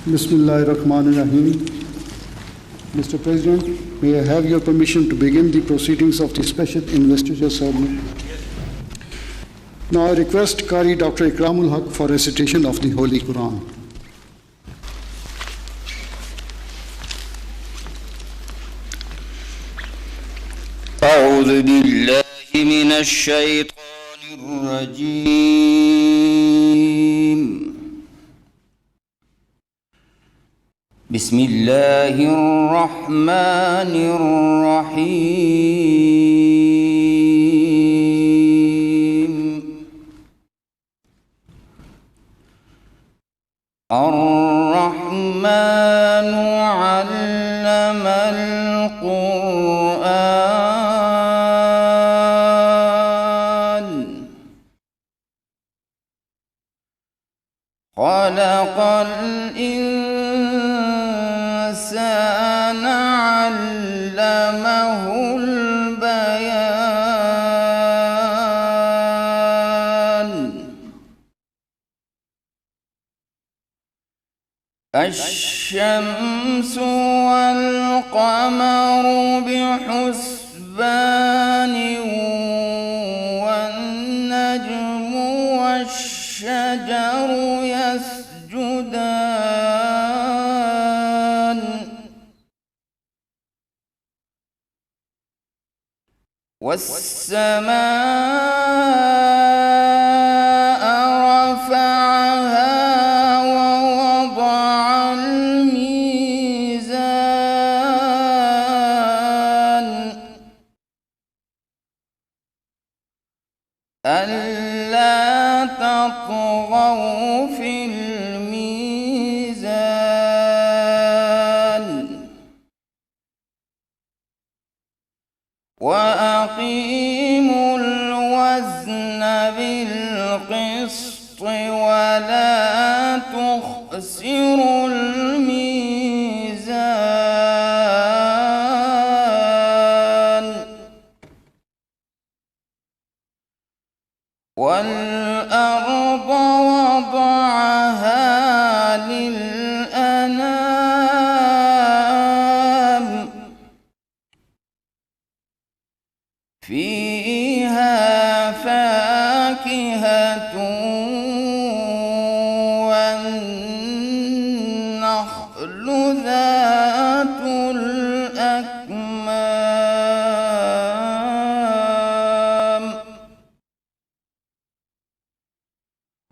Bismillahirrahmanirrahim. Mr. President, may I have your permission to begin the proceedings of the special investiture ceremony? Now I request Qari Dr. Ikramul Haq for recitation of the Holy Quran. أعوذ بالله من الشيطان الرجيم. بسم الله الرحمن الرحيم. الرحمن علم القرآن خلق الإنسان علمه البيان. الشمس والقمر بحسبان والنجم والشجر يسجدان والسماء رفعها ووضع الميزان ألا تطغوا في الميزان وأقيموا الوزن بالقسط ولا تخسروا الميزان والأرض وضعها للأنام فيها فاكهة والنخل ذات الأكمام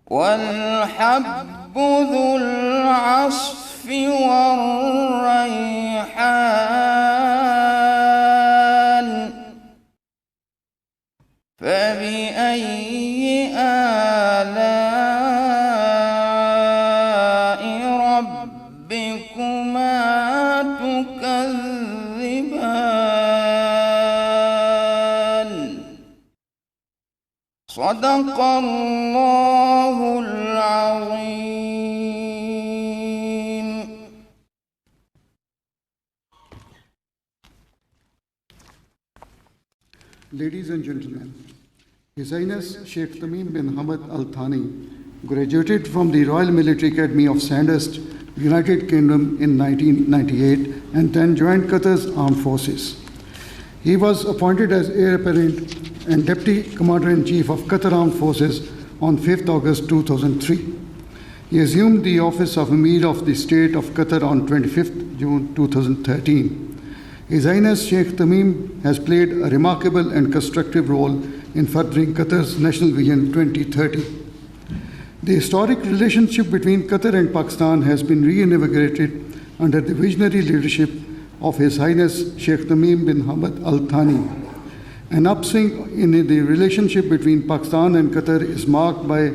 والحب ذو العصف والريحان فبأي آلاء ربكما تكذبان. صدق الله العظيم. Ladies and gentlemen, His Highness Sheikh Tamim bin Hamad Al Thani graduated from the Royal Military Academy of Sandhurst, United Kingdom in 1998 and then joined Qatar's Armed Forces. He was appointed as Heir Apparent and Deputy Commander-in-Chief of Qatar Armed Forces on 5th August 2003. He assumed the office of Emir of the State of Qatar on 25th June 2013. His Highness Sheikh Tamim has played a remarkable and constructive role in furthering Qatar's National Vision 2030. The historic relationship between Qatar and Pakistan has been reinvigorated under the visionary leadership of His Highness Sheikh Tamim bin Hamad Al Thani. An upswing in the relationship between Pakistan and Qatar is marked by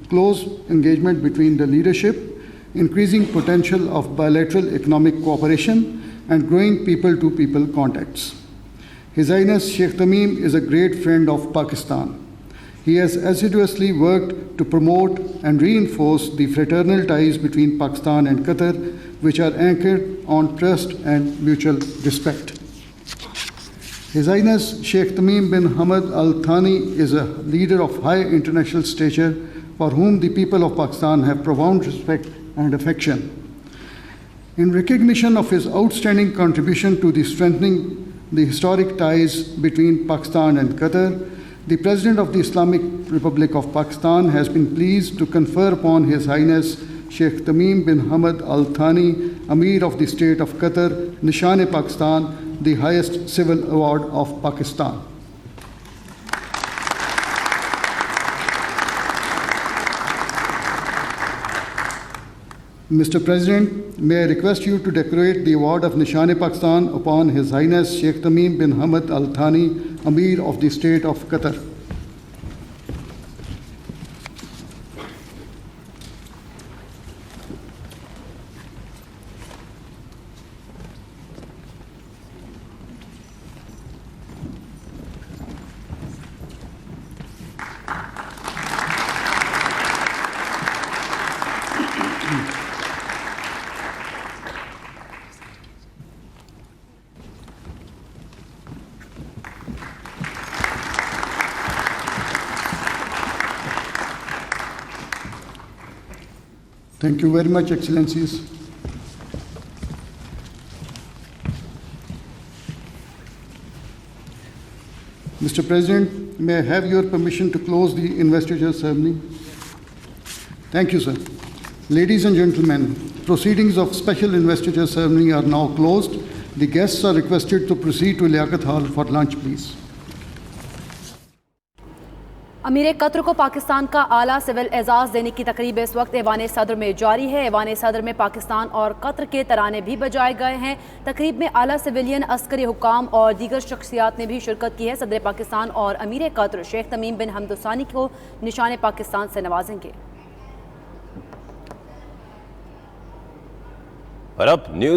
close engagement between the leadership, increasing potential of bilateral economic cooperation, and growing people-to-people contacts. His Highness Sheikh Tamim is a great friend of Pakistan. He has assiduously worked to promote and reinforce the fraternal ties between Pakistan and Qatar, which are anchored on trust and mutual respect. His Highness Sheikh Tamim bin Hamad Al Thani is a leader of high international stature for whom the people of Pakistan have profound respect and affection. In recognition of his outstanding contribution to the strengthening the historic ties between Pakistan and Qatar, the President of the Islamic Republic of Pakistan has been pleased to confer upon His Highness Sheikh Tamim bin Hamad Al Thani, Amir of the State of Qatar, Nishan-e-Pakistan, the highest civil award of Pakistan. Mr. President, may I request you to decorate the award of Nishan-e-Pakistan upon His Highness Sheikh Tamim bin Hamad Al Thani, Amir of the State of Qatar. Thank you very much, Excellencies. Mr. President, may I have your permission to close the investiture ceremony? Thank you, sir. Ladies and gentlemen, proceedings of special investiture ceremony are now closed. The guests are requested to proceed to Liaquat Hall for lunch, please. अमीर Qatar को पाकिस्तान का आला civil एजाज़ देने की तकरीब इस वक्त ऐवान सदर में जारी है। ऐवान सदर में पाकिस्तान और कतर के तराने भी बजाए गए हैं। तकरीब में आला सिविलियन, अस्करी हुकाम और दीगर शख्सियात ने भी शिरकत की है। सदर पाकिस्तान और अमीर कतर शेख तमीम बिन हमद सानी को निशान पाकिस्तान से नवाजेंगे। और अब न्यूज़